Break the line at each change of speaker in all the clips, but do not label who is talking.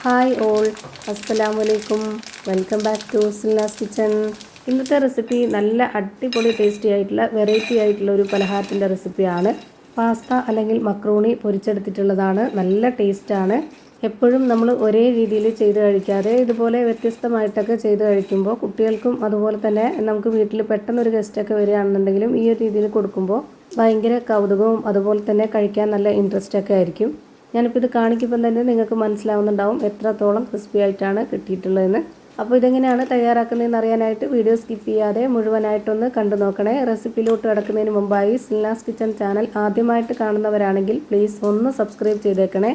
Hi all, അസ്സലാമലൈക്കും. Welcome back to Silnas kitchen. ഇന്നത്തെ recipe നല്ല അടിപൊളി ടേസ്റ്റി ആയിട്ടുള്ള വെറൈറ്റി ആയിട്ടുള്ള ഒരു പലഹാരത്തിൻ്റെ റെസിപ്പിയാണ്. പാസ്ത അല്ലെങ്കിൽ മക്രോണി പൊരിച്ചെടുത്തിട്ടുള്ളതാണ്. നല്ല ടേസ്റ്റാണ്. എപ്പോഴും നമ്മൾ ഒരേ രീതിയിൽ ചെയ്ത് കഴിക്കാതെ ഇതുപോലെ വ്യത്യസ്തമായിട്ടൊക്കെ ചെയ്ത് കഴിക്കുമ്പോൾ കുട്ടികൾക്കും അതുപോലെ തന്നെ നമുക്ക് വീട്ടിൽ പെട്ടെന്നൊരു ഗസ്റ്റൊക്കെ വരികയാണെന്നുണ്ടെങ്കിലും ഈ ഒരു രീതിയിൽ കൊടുക്കുമ്പോൾ ഭയങ്കര കൗതുകവും അതുപോലെ തന്നെ കഴിക്കാൻ നല്ല ഇൻട്രസ്റ്റൊക്കെ ആയിരിക്കും. ഞാനിപ്പോൾ ഇത് കാണിക്കുമ്പോൾ തന്നെ നിങ്ങൾക്ക് മനസ്സിലാവുന്നുണ്ടാവും എത്രത്തോളം ക്രിസ്പി ആയിട്ടാണ് കിട്ടിയിട്ടുള്ളതെന്ന്. അപ്പോൾ ഇതെങ്ങനെയാണ് തയ്യാറാക്കുന്നതെന്ന് അറിയാനായിട്ട് വീഡിയോ സ്കിപ്പ് ചെയ്യാതെ മുഴുവനായിട്ടൊന്ന് കണ്ടു നോക്കണേ. റെസിപ്പിയിലോട്ട് കിടക്കുന്നതിന് മുമ്പായി സിൽനാസ് കിച്ചൺ ചാനൽ ആദ്യമായിട്ട് കാണുന്നവരാണെങ്കിൽ പ്ലീസ് ഒന്ന് സബ്സ്ക്രൈബ് ചെയ്തേക്കണേ.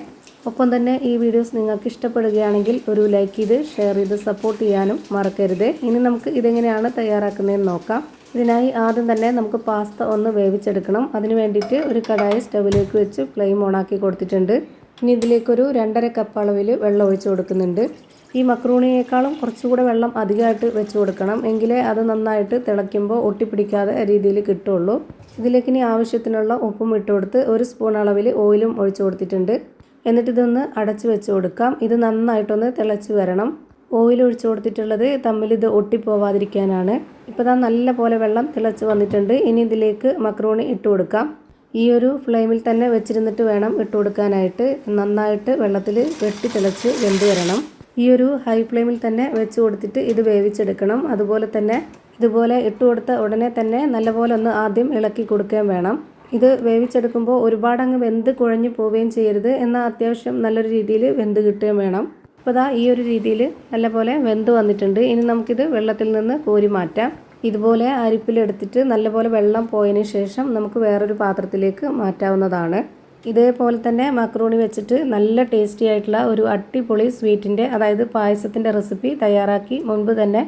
ഒപ്പം തന്നെ ഈ വീഡിയോസ് നിങ്ങൾക്ക് ഇഷ്ടപ്പെടുകയാണെങ്കിൽ ഒരു ലൈക്ക് ചെയ്ത് ഷെയർ ചെയ്ത് സപ്പോർട്ട് ചെയ്യാനും മറക്കരുത്. ഇനി നമുക്ക് ഇതെങ്ങനെയാണ് തയ്യാറാക്കുന്നതെന്ന് നോക്കാം. ഇതിനായി ആദ്യം തന്നെ നമുക്ക് പാസ്ത ഒന്ന് വേവിച്ചെടുക്കണം. അതിന് വേണ്ടിയിട്ട് ഒരു കടായി സ്റ്റവിലേക്ക് വെച്ച് ഫ്ലെയിം ഓണാക്കി കൊടുത്തിട്ടുണ്ട്. ഇനി ഇതിലേക്കൊരു 2.5 കപ്പ് അളവിൽ വെള്ളം ഒഴിച്ച് കൊടുക്കുന്നുണ്ട്. ഈ മക്രൂണിയേക്കാളും കുറച്ചുകൂടെ വെള്ളം അധികമായിട്ട് വെച്ച് കൊടുക്കണം, എങ്കിലേ അത് നന്നായിട്ട് തിളയ്ക്കുമ്പോൾ ഒട്ടിപ്പിടിക്കാതെ രീതിയിൽ കിട്ടുള്ളൂ. ഇതിലേക്ക് ഇനി ആവശ്യത്തിനുള്ള ഉപ്പും ഇട്ട് കൊടുത്ത് 1 സ്പൂൺ അളവിൽ ഓയിലും ഒഴിച്ച് കൊടുത്തിട്ടുണ്ട്. എന്നിട്ട് ഇതൊന്ന് അടച്ച് വെച്ച് കൊടുക്കാം. ഇത് നന്നായിട്ടൊന്ന് തിളച്ച് വരണം. ഓയിൽ ഒഴിച്ച് കൊടുത്തിട്ടുള്ളത് തമ്മിൽ ഇത് ഒട്ടിപ്പോവാതിരിക്കാനാണ്. ഇപ്പോൾ ഇതാ നല്ല പോലെ വെള്ളം തിളച്ച് വന്നിട്ടുണ്ട്. ഇനി ഇതിലേക്ക് മക്രോണി ഇട്ട് കൊടുക്കാം. ഈ ഒരു ഫ്ലെയിമിൽ തന്നെ വെച്ചിരുന്നിട്ട് വേണം ഇട്ട് കൊടുക്കാനായിട്ട്. നന്നായിട്ട് വെള്ളത്തിൽ വെട്ടി തിളച്ച് വെന്ത് വരണം. ഈ ഒരു ഹൈ ഫ്ലെയിമിൽ തന്നെ വെച്ച് കൊടുത്തിട്ട് ഇത് വേവിച്ചെടുക്കണം. അതുപോലെ തന്നെ ഇതുപോലെ ഇട്ട് കൊടുത്ത ഉടനെ തന്നെ നല്ലപോലെ ഒന്ന് ആദ്യം ഇളക്കി കൊടുക്കുകയും വേണം. ഇത് വേവിച്ചെടുക്കുമ്പോൾ ഒരുപാടങ്ങ് വെന്ത് കുഴഞ്ഞു പോവുകയും ചെയ്യരുത്, എന്നാൽ അത്യാവശ്യം നല്ലൊരു രീതിയിൽ വെന്ത് കിട്ടുകയും വേണം. അപ്പോൾ ദാ ഈ ഒരു രീതിയിൽ നല്ലപോലെ വെന്ത് വന്നിട്ടുണ്ട്. ഇനി നമുക്കിത് വെള്ളത്തിൽ നിന്ന് കോരി മാറ്റാം. ഇതുപോലെ അരിപ്പിലെടുത്തിട്ട് നല്ലപോലെ വെള്ളം പോയതിന് ശേഷം നമുക്ക് വേറൊരു പാത്രത്തിലേക്ക് മാറ്റാവുന്നതാണ്. ഇതേപോലെ തന്നെ മക്രോണി വെച്ചിട്ട് നല്ല ടേസ്റ്റി ആയിട്ടുള്ള ഒരു അടിപൊളി സ്വീറ്റിൻ്റെ അതായത് പായസത്തിൻ്റെ റെസിപ്പി തയ്യാറാക്കി മുൻപ് തന്നെ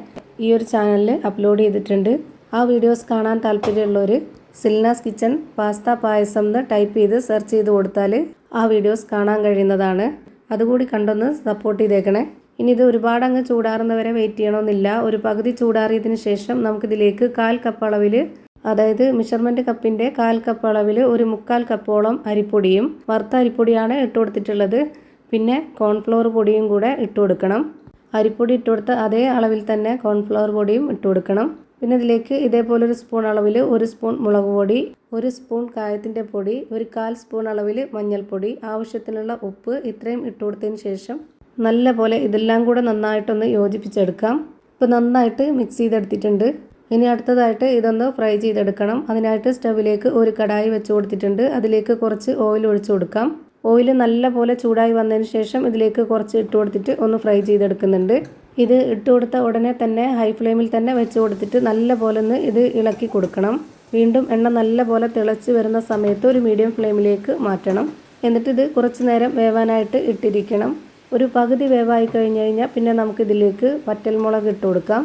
ഈ ഒരു ചാനലിൽ അപ്ലോഡ് ചെയ്തിട്ടുണ്ട്. ആ വീഡിയോസ് കാണാൻ താല്പര്യമുള്ളവർ സിൽനാസ് കിച്ചൺ പാസ്ത പായസം എന്ന് ടൈപ്പ് ചെയ്ത് സെർച്ച് ചെയ്ത് കൊടുത്താൽ ആ വീഡിയോസ് കാണാൻ കഴിയുന്നതാണ്. അതുകൂടി കണ്ടൊന്ന് സപ്പോർട്ട് ചെയ്തേക്കണേ. ഇനി ഇത് ഒരുപാട് അങ്ങ് ചൂടാറുന്നവരെ വെയിറ്റ് ചെയ്യണമെന്നില്ല. ഒരു പകുതി ചൂടാറിയതിന് ശേഷം നമുക്കിതിലേക്ക് 1/4 കപ്പ് അളവിൽ, അതായത് മെഷർമെൻറ്റ് കപ്പിൻ്റെ 1/4 കപ്പ് അളവിൽ 1/4 കപ്പോളം അരിപ്പൊടിയും, വറുത്ത അരിപ്പൊടിയാണ് ഇട്ട് കൊടുത്തിട്ടുള്ളത്. പിന്നെ കോൺഫ്ലവർ പൊടിയും കൂടെ ഇട്ട് കൊടുക്കണം. അരിപ്പൊടി ഇട്ട് കൊടുത്ത അതേ അളവിൽ തന്നെ കോൺഫ്ലവർ പൊടിയും ഇട്ട് കൊടുക്കണം. പിന്നെ ഇതിലേക്ക് ഇതേപോലെ 1 സ്പൂൺ അളവിൽ 1 സ്പൂൺ മുളക് പൊടി, 1 സ്പൂൺ കായത്തിൻ്റെ പൊടി, 1/4 സ്പൂൺ അളവിൽ മഞ്ഞൾപ്പൊടി, ആവശ്യത്തിനുള്ള ഉപ്പ്, ഇത്രയും ഇട്ട് കൊടുത്തതിന് ശേഷം നല്ല പോലെ ഇതെല്ലാം കൂടെ നന്നായിട്ടൊന്ന് യോജിപ്പിച്ചെടുക്കാം. ഇപ്പോൾ നന്നായിട്ട് മിക്സ് ചെയ്തെടുത്തിട്ടുണ്ട്. ഇനി അടുത്തതായിട്ട് ഇതൊന്ന് ഫ്രൈ ചെയ്തെടുക്കണം. അതിനായിട്ട് സ്റ്റവിലേക്ക് ഒരു കടായി വെച്ച് കൊടുത്തിട്ടുണ്ട്. അതിലേക്ക് കുറച്ച് ഓയിൽ ഒഴിച്ച് കൊടുക്കാം. ഓയിൽ നല്ല പോലെ ചൂടായി വന്നതിന് ശേഷം ഇതിലേക്ക് കുറച്ച് ഇട്ട് കൊടുത്തിട്ട് ഒന്ന് ഫ്രൈ ചെയ്തെടുക്കുന്നുണ്ട്. ഇത് ഇട്ട് കൊടുത്ത ഉടനെ തന്നെ ഹൈ ഫ്ലെയിമിൽ തന്നെ വെച്ച് കൊടുത്തിട്ട് നല്ല പോലെ ഒന്ന് ഇത് ഇളക്കി കൊടുക്കണം. വീണ്ടും എണ്ണ നല്ല പോലെ തിളച്ച് വരുന്ന സമയത്ത് ഒരു മീഡിയം ഫ്ലെയിമിലേക്ക് മാറ്റണം. എന്നിട്ട് ഇത് കുറച്ച് നേരം വേവാനായിട്ട് ഇട്ടിരിക്കണം. ഒരു പകുതി വേവായി കഴിഞ്ഞ് കഴിഞ്ഞാൽ പിന്നെ നമുക്കിതിലേക്ക് വറ്റൽമുളക് ഇട്ട് കൊടുക്കാം.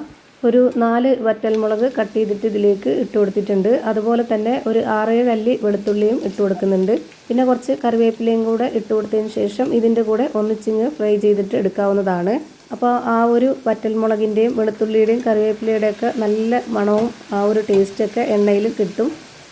ഒരു 4 വറ്റൽമുളക് കട്ട് ചെയ്തിട്ട് ഇതിലേക്ക് ഇട്ട് കൊടുത്തിട്ടുണ്ട്. അതുപോലെ തന്നെ ഒരു 6-7 അല്ലി വെളുത്തുള്ളിയും ഇട്ട് കൊടുക്കുന്നുണ്ട്. പിന്നെ കുറച്ച് കറിവേപ്പിലയും കൂടെ ഇട്ട് കൊടുത്തതിന് ശേഷം ഇതിൻ്റെ കൂടെ ഒന്നിച്ചിങ്ങ് ഫ്രൈ ചെയ്തിട്ട് എടുക്കാവുന്നതാണ്. അപ്പോൾ ആ ഒരു വറ്റൽമുളകിൻ്റെയും വെളുത്തുള്ളിയുടെയും കറിവേപ്പിലയുടെയൊക്കെ നല്ല മണവും ആ ഒരു ടേസ്റ്റൊക്കെ എണ്ണയിൽ കിട്ടും.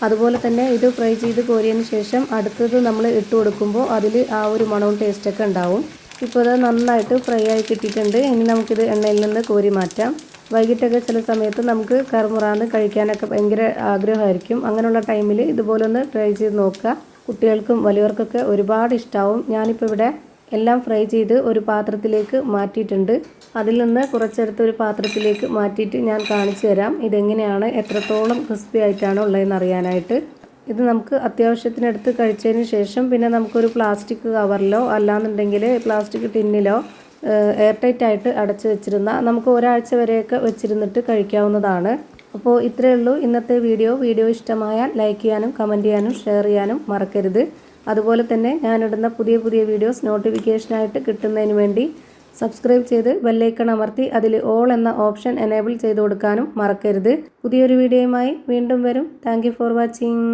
അതുപോലെ തന്നെ ഇത് ഫ്രൈ ചെയ്ത് കോരിയതിന് ശേഷം അടുത്തത് നമ്മൾ ഇട്ട് കൊടുക്കുമ്പോൾ അതിൽ ആ ഒരു മണവും ടേസ്റ്റൊക്കെ ഉണ്ടാവും. ഇപ്പോൾ അത് നന്നായിട്ട് ഫ്രൈ ആയി കിട്ടിയിട്ടുണ്ട്. ഇനി നമുക്കിത് എണ്ണയിൽ നിന്ന് കോരി മാറ്റാം. വൈകിട്ടൊക്കെ ചില സമയത്ത് നമുക്ക് കറുമുറാന്ന് കഴിക്കാനൊക്കെ ഭയങ്കര ആഗ്രഹമായിരിക്കും. അങ്ങനെയുള്ള ടൈമിൽ ഇതുപോലെ ഒന്ന് ട്രൈ ചെയ്ത് നോക്കുക. കുട്ടികൾക്കും വലിയവർക്കൊക്കെ ഒരുപാട് ഇഷ്ടമാവും. ഞാനിപ്പോൾ ഇവിടെ എല്ലാം ഫ്രൈ ചെയ്ത് ഒരു പാത്രത്തിലേക്ക് മാറ്റിയിട്ടുണ്ട്. അതിൽ നിന്ന് കുറച്ചെടുത്ത് ഒരു പാത്രത്തിലേക്ക് മാറ്റിയിട്ട് ഞാൻ കാണിച്ചു തരാം ഇതെങ്ങനെയാണ്, എത്രത്തോളം ക്രിസ്പി ആയിട്ടാണ് ഉള്ളതെന്ന് അറിയാനായിട്ട്. ഇത് നമുക്ക് അത്യാവശ്യത്തിനെടുത്ത് കഴിച്ചതിന് ശേഷം പിന്നെ നമുക്കൊരു പ്ലാസ്റ്റിക് കവറിലോ അല്ലാന്നുണ്ടെങ്കിൽ പ്ലാസ്റ്റിക് ടിന്നിലോ എയർ ടൈറ്റ് ആയിട്ട് അടച്ച് വെച്ചിരുന്ന നമുക്ക് ഒരാഴ്ച വരെയൊക്കെ വെച്ചിരുന്നിട്ട് കഴിക്കാവുന്നതാണ്. അപ്പോൾ ഇത്രയേ ഉള്ളൂ ഇന്നത്തെ വീഡിയോ ഇഷ്ടമായാൽ ലൈക്ക് ചെയ്യാനും കമൻറ്റ് ചെയ്യാനും ഷെയർ ചെയ്യാനും മറക്കരുത്. അതുപോലെ തന്നെ ഞാനിടുന്ന പുതിയ വീഡിയോസ് നോട്ടിഫിക്കേഷനായിട്ട് കിട്ടുന്നതിന് വേണ്ടി സബ്സ്ക്രൈബ് ചെയ്ത് ബെല്ലൈക്കൺ അമർത്തി അതിൽ ഓൾ എന്ന ഓപ്ഷൻ എനേബിൾ ചെയ്ത് കൊടുക്കാനും മറക്കരുത്. പുതിയൊരു വീഡിയോയുമായി വീണ്ടും വരും. Thank you for watching.